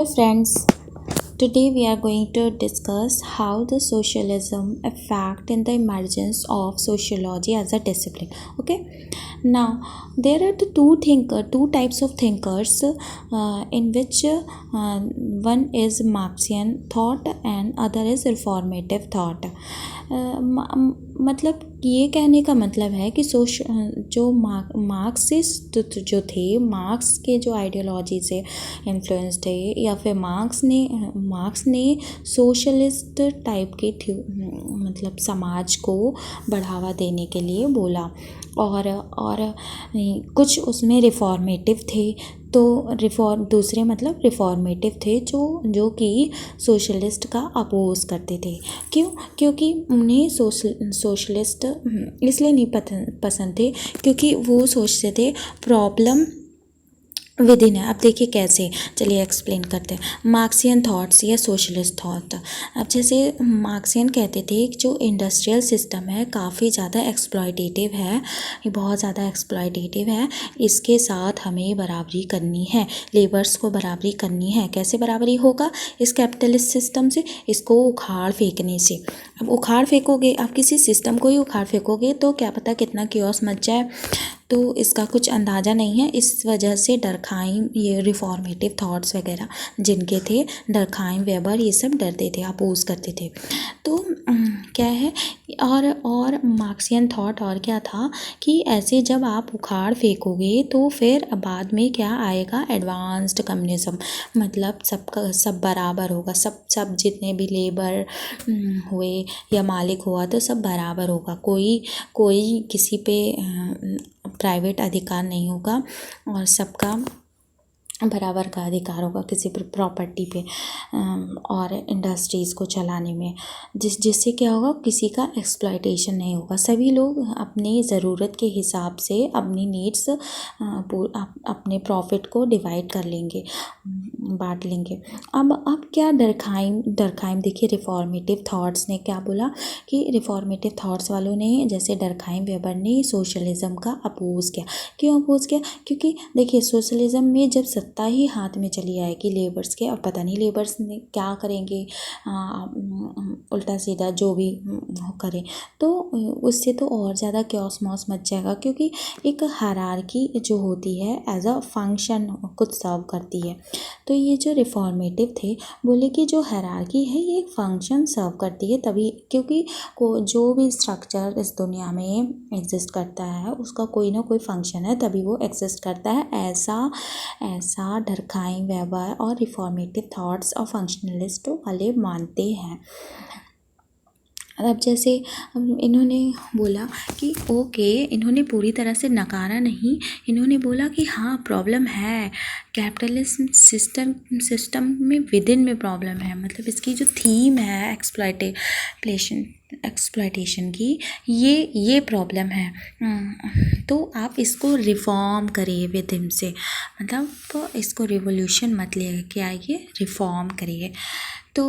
Hello friends, today we are going to discuss how the socialism affect in the emergence of sociology as a discipline. Okay, now there are two types of thinkers in which one is Marxian thought and other is reformative thought. मतलब ये कहने का मतलब है कि जो Marxist जो थे, मार्क्स के जो आइडियोलॉजी से इन्फ्लुएंस्ड है या फिर मार्क्स ने सोशलिस्ट टाइप के मतलब समाज को बढ़ावा देने के लिए बोला और कुछ उसमें रिफॉर्मेटिव थे। तो दूसरे मतलब रिफॉर्मेटिव थे जो कि सोशलिस्ट का अपोज करते थे। क्यों? क्योंकि उन्हें सोशलिस्ट इसलिए नहीं पसंद थे क्योंकि वो सोचते थे प्रॉब्लम विद इन है। अब देखिए कैसे, चलिए एक्सप्लेन करते हैं मार्क्सियन थॉट्स या सोशलिस्ट थॉट। अब जैसे मार्क्सियन कहते थे कि जो इंडस्ट्रियल सिस्टम है काफ़ी ज़्यादा एक्सप्लॉयटेटिव है, ये बहुत ज़्यादा एक्सप्लॉयटेटिव है, इसके साथ हमें बराबरी करनी है, लेबर्स को बराबरी करनी है। कैसे बराबरी होगा? इस कैपिटलिस्ट सिस्टम से, इसको उखाड़ फेंकने से। अब उखाड़ फेंकोगे, आप किसी सिस्टम को ही उखाड़ फेंकोगे तो क्या पता कितना कियोस मच जाए, तो इसका कुछ अंदाज़ा नहीं है। इस वजह से डर्खाइम, ये रिफॉर्मेटिव थॉट्स वगैरह जिनके थे, डर्खाइम, वेबर, ये सब डरते थे, अपोज करते थे। तो क्या है, और मार्क्सियन थॉट और क्या था कि ऐसे जब आप उखाड़ फेंकोगे तो फिर बाद में क्या आएगा, एडवांस्ड कम्युनिज्म। मतलब सबका सब बराबर होगा, सब जितने भी लेबर हुए या मालिक हुआ तो सब बराबर होगा, कोई किसी पे प्राइवेट अधिकार नहीं होगा और सबका बराबर का अधिकार होगा किसी पर प्रॉपर्टी पे और इंडस्ट्रीज़ को चलाने में, जिससे क्या होगा, किसी का एक्सप्लॉयटेशन नहीं होगा। सभी लोग अपनी ज़रूरत के हिसाब से अपनी नीड्स अपने प्रॉफिट को डिवाइड कर लेंगे, बांट लेंगे। अब क्या डर्खाइम देखिए, रिफॉर्मेटिव थॉट्स ने क्या बोला कि रिफॉर्मेटिव थॉट्स वालों ने, जैसे डर्खाइम, वेबर ने सोशलिज़म का अपोज किया। क्यों अपोज किया? क्योंकि देखिए सोशलिज़म में जब सत्ता ही हाथ में चली आएगी लेबर्स के, अब पता नहीं लेबर्स ने क्या करेंगे, उल्टा सीधा जो भी करें, तो उससे तो और ज़्यादा क्योस मॉस मच जाएगा। क्योंकि एक हायरार्की जो होती है एज अ फंक्शन कुछ सर्व करती है। तो ये जो रिफॉर्मेटिव थे बोले कि जो हायरार्की है ये एक फंक्शन सर्व करती है, तभी, क्योंकि जो भी स्ट्रक्चर इस दुनिया में एग्जिस्ट करता है उसका कोई ना कोई फंक्शन है, तभी वो एग्जिस्ट करता है। ऐसा डर्खाइम, वेबर और रिफॉर्मेटिव थॉट्स और फंक्शनलिस्ट वाले मानते हैं। अब जैसे इन्होंने बोला कि ओके, इन्होंने पूरी तरह से नकारा नहीं, इन्होंने बोला कि हाँ प्रॉब्लम है, कैपिटलिज्म सिस्टम में विद इन में प्रॉब्लम है। मतलब इसकी जो थीम है एक्सप्लॉयटेशन की, ये प्रॉब्लम है। तो आप इसको रिफॉर्म करिए विद इन से, मतलब तो इसको रिवोल्यूशन मत लेके आइए, रिफॉर्म करिए। तो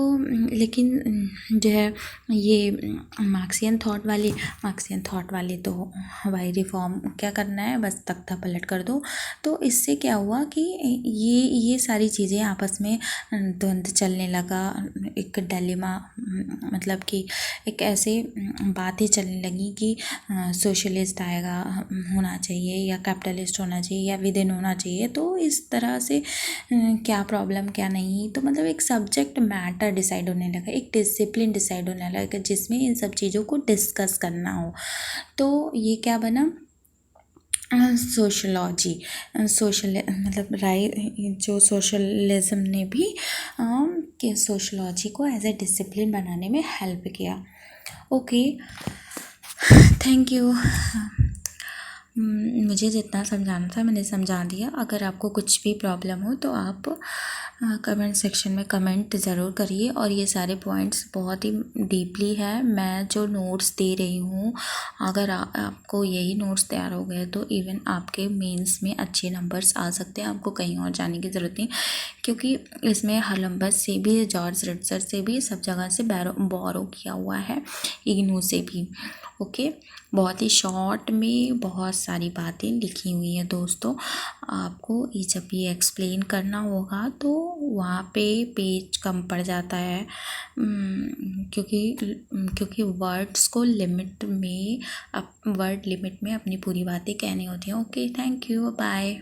लेकिन जो है ये मार्क्सियन थॉट वाले तो भाई रिफॉर्म क्या करना है, बस तख्ता पलट कर दो। तो इससे क्या हुआ कि ये सारी चीज़ें आपस में द्वंद्व चलने लगा, एक डिलेमा, मतलब कि एक ऐसे बातें चलने लगी कि सोशलिस्ट आएगा होना चाहिए या कैपिटलिस्ट होना चाहिए या विद इन होना चाहिए। तो इस तरह से क्या प्रॉब्लम क्या नहीं, तो मतलब एक सब्जेक्ट मैटर डिसाइड होने लगा, एक डिसिप्लिन डिसाइड होने लगा जिसमें इन सब चीज़ों को डिस्कस करना हो। तो ये क्या बना, सोशलॉजी, मतलब जो सोशलिज्म ने भी सोशलॉजी को एज ए डिसिप्लिन बनाने में हेल्प किया। Okay, thank you. मुझे जितना समझाना था मैंने समझा दिया। अगर आपको कुछ भी प्रॉब्लम हो तो आप कमेंट सेक्शन में कमेंट ज़रूर करिए। और ये सारे पॉइंट्स बहुत ही डीपली है, मैं जो नोट्स दे रही हूँ, अगर आपको यही नोट्स तैयार हो गए तो इवन आपके मेंस में अच्छे नंबर्स आ सकते हैं, आपको कहीं और जाने की ज़रूरत नहीं। क्योंकि इसमें हलम्बस से भी, जॉर्ज रिट्जर से भी, सब जगह से बोरो किया हुआ है, इग्नू से भी। ओके, बहुत ही शॉर्ट में बहुत सारी बातें लिखी हुई हैं दोस्तों। आपको जब ये एक्सप्लेन करना होगा तो वहाँ पे पेज कम पड़ जाता है, क्योंकि वर्ड्स को वर्ड लिमिट में अपनी पूरी बातें कहनी होती हैं। Okay, thank you, bye.